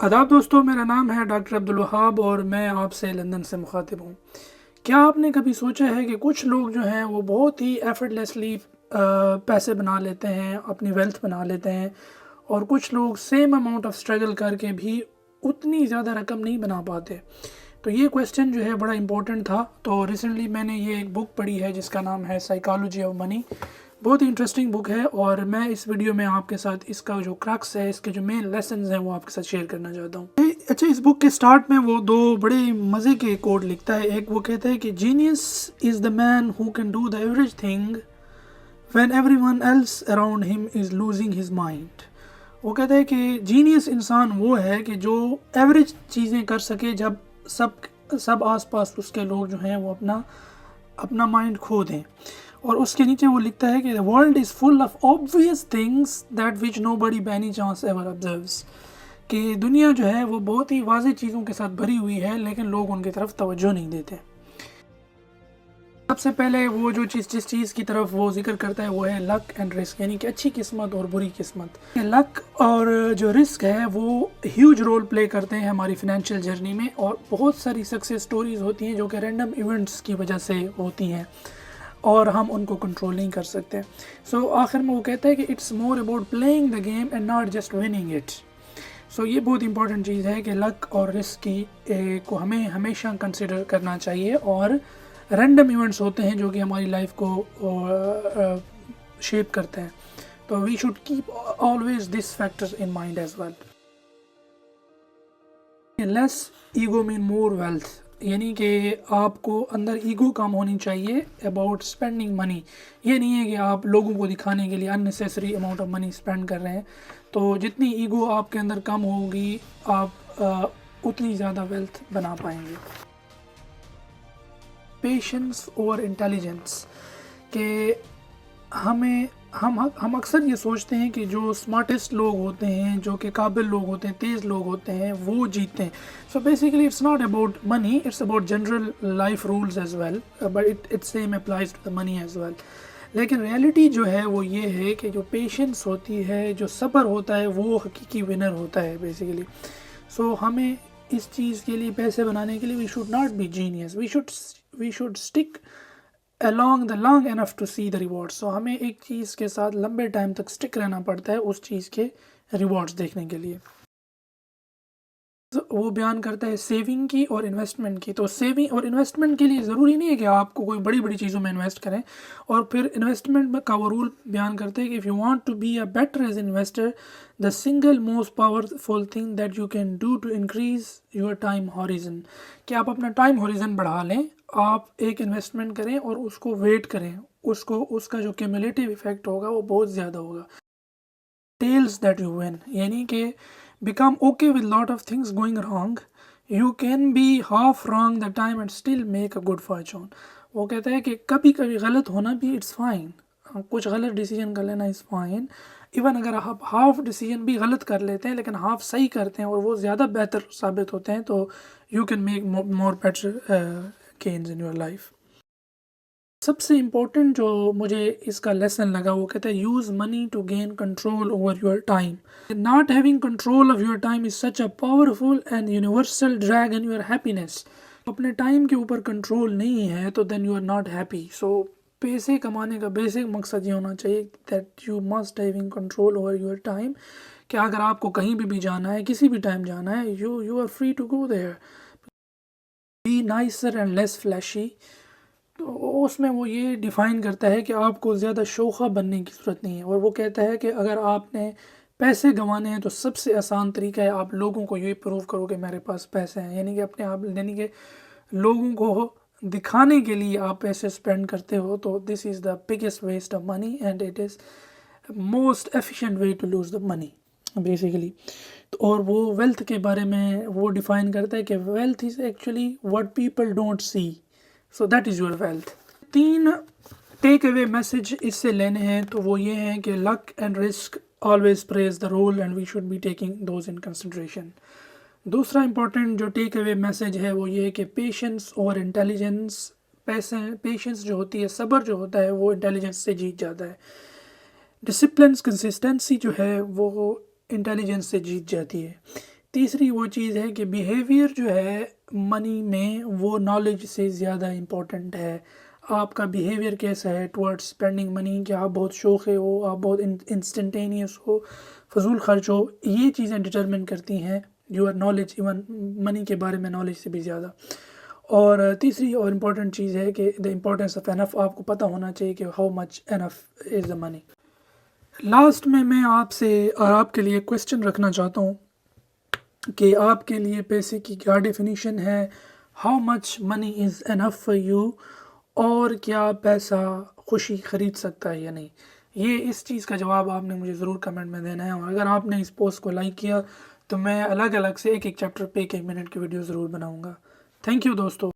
आदाब दोस्तों, मेरा नाम है डॉक्टर अब्दुल वहाब और मैं आपसे लंदन से मुखातिब हूँ। क्या आपने कभी सोचा है कि कुछ लोग जो हैं वो बहुत ही एफर्टलेसली पैसे बना लेते हैं, अपनी वेल्थ बना लेते हैं, और कुछ लोग सेम अमाउंट ऑफ स्ट्रगल करके भी उतनी ज़्यादा रकम नहीं बना पाते। तो ये क्वेश्चन जो है बड़ा इम्पोर्टेंट था। तो रिसेंटली मैंने ये एक बुक पढ़ी है जिसका नाम है साइकोलॉजी ऑफ मनी। बहुत ही इंटरेस्टिंग बुक है और मैं इस वीडियो में आपके साथ इसका जो क्रक्स है, इसके जो मेन लेसन्स हैं वो आपके साथ शेयर करना चाहता हूँ। अच्छा, इस बुक के स्टार्ट में वो दो बड़े मज़े के कोड लिखता है। एक वो कहता है कि genius is the man who can do the average thing when everyone else around him is losing his mind. वो कहता है कि जीनियस इंसान वो है कि जो एवरेज चीज़ें कर सके जब सब आसपास उसके लोग जो हैं वो अपना माइंड खो दें। और उसके नीचे वो लिखता है कि the world is full of obvious things that which nobody by any chance ever observes. कि दुनिया जो है वो बहुत ही वाज़ेह चीज़ों के साथ भरी हुई है लेकिन लोग उनकी तरफ तवज्जो नहीं देते। सबसे पहले वो जो जिस चीज़ की तरफ वो जिक्र करता है वो है लक एंड रिस्क, यानी कि अच्छी किस्मत और बुरी किस्मत। लक और जो रिस्क है वो ह्यूज रोल प्ले करते हैं हमारी फाइनेंशियल जर्नी में, और बहुत सारी सक्सेस स्टोरीज़ होती हैं जो कि रैंडम इवेंट्स की वजह से होती हैं और हम उनको कंट्रोल नहीं कर सकते। सो आखिर में वो कहता है कि it's more about playing the game and not just winning it. So ये बहुत इंपॉर्टेंट चीज़ है कि लक और रिस्क को हमें हमेशा कंसिडर करना चाहिए, और रैंडम इवेंट्स होते हैं जो कि हमारी लाइफ को शेप करते हैं। तो we should keep always this factor in mind as well. Less ego mean more wealth, यानी कि आपको अंदर ईगो कम होनी चाहिए अबाउट स्पेंडिंग मनी। ये नहीं है कि आप लोगों को दिखाने के लिए unnecessary amount of money spend कर रहे हैं। तो जितनी ईगो आपके अंदर कम होगी आप उतनी ज़्यादा वेल्थ बना पाएंगे। पेशेंस ओवर इंटेलिजेंस, के हम अक्सर ये सोचते हैं कि जो स्मार्टेस्ट लोग होते हैं, जो कि काबिल लोग होते हैं, तेज़ लोग होते हैं, वो जीतते हैं। So basically it's not about money, it's about general life rules as well, but it same applies to the money as well. लेकिन रियलिटी जो है वो ये है कि जो पेशेंस होती है, जो सब्र होता है, वो हकीकी विनर होता है बेसिकली। सो हमें इस चीज़ के लिए, पैसे बनाने के लिए, we should not be genius, we should stick along the long enough to see the rewards। so हमें एक चीज़ के साथ लंबे टाइम तक स्टिक रहना पड़ता है उस चीज़ के रिवॉर्ड्स देखने के लिए। वो बयान करता है सेविंग की और इन्वेस्टमेंट की। तो सेविंग और इन्वेस्टमेंट के लिए ज़रूरी नहीं है कि आपको कोई बड़ी बड़ी चीज़ों में इन्वेस्ट करें। और फिर इन्वेस्टमेंट में का वो रूल बयान करते हैं कि if you want to be a better as investor, the single most powerful thing that you can do to increase your time horizon, कि आप अपना टाइम हॉरिजन बढ़ा लें। आप एक इन्वेस्टमेंट करें और उसको वेट करें, उसका जो क्यूमुलेटिव इफेक्ट होगा वो बहुत ज़्यादा होगा। टेल्स दैट यू विन, यानी कि become okay with lot of things going wrong, you can be half wrong the time and still make a good fortune। वो कहता है कि कभी कभी गलत होना भी इट्स फाइन, कुछ गलत डिसीजन कर लेना इज़ फाइन। इवन अगर आप हाफ डिसीजन भी गलत कर लेते हैं लेकिन हाफ सही करते हैं और वो ज़्यादा बेहतर साबित होते हैं, तो you can make more better gains in your life. सबसे इम्पोर्टेंट जो मुझे इसका लेसन लगा वो कहता है use money to gain control over your time. Not having control of your time is such a powerful and universal drag in your happiness. अपने time के ऊपर कंट्रोल नहीं है तो then you are not happy. So पैसे कमाने का basic मकसद ये होना चाहिए that you must having control over your time, कि अगर आपको कहीं भी जाना है, किसी भी टाइम जाना है, you are free to go there. Be nicer and less flashy, तो उसमें वो ये डिफ़ाइन करता है कि आपको ज़्यादा शोखा बनने की ज़रूरत नहीं है। और वो कहता है कि अगर आपने पैसे गंवाने हैं तो सबसे आसान तरीका है आप लोगों को ये प्रूव करो कि मेरे पास पैसे हैं, यानी कि अपने आप, यानी कि लोगों को दिखाने के लिए आप पैसे स्पेंड करते हो। तो this is the biggest waste of money and it is most efficient way to lose the money basically. और वो वेल्थ के बारे में वो डिफ़ाइन करता है कि wealth is actually what people don't see, so that is your wealth. 3 take away message इससे लेने हैं, तो वो ये हैं कि luck and risk always plays the role and we should be taking those in consideration. दूसरा इंपॉर्टेंट जो टेक अवे मैसेज है वो ये है कि पेशेंस और इंटेलिजेंस, पेशेंस जो होती है, सब्र जो होता है, वो इंटेलिजेंस से जीत जाता है। डिसिप्लिन कंसिस्टेंसी जो है वो इंटेलिजेंस से जीत जाती है। تیسری وہ چیز ہے کہ بیہیویئر جو ہے منی میں وہ نالج سے زیادہ امپورٹنٹ ہے. آپ کا بیہیویئر کیسا ہے ٹورڈ اسپینڈنگ منی، کہ آپ بہت شوخے ہو، آپ بہت انسٹنٹینیس ہو، فضول خرچ ہو، یہ چیزیں ڈٹرمن کرتی ہیں یور نالج، ایون منی کے بارے میں نالج سے بھی زیادہ. اور تیسری اور امپورٹنٹ چیز ہے کہ دا امپورٹینس آف انف، آپ کو پتہ ہونا چاہیے کہ how much enough is the money. Last میں آپ سے اور آپ کے لیے کویسچن رکھنا چاہتا ہوں کہ آپ کے لیے پیسے کی کیا ڈیفینیشن ہے، how much money is enough for you, اور کیا پیسہ خوشی خرید سکتا ہے یا نہیں. یہ اس چیز کا جواب آپ نے مجھے ضرور کمنٹ میں دینا ہے. اور اگر آپ نے اس پوسٹ کو لائک کیا تو میں الگ الگ سے ایک ایک چیپٹر پہ ایک منٹ کی ویڈیو ضرور بناؤں گا. تھینک یو دوستو.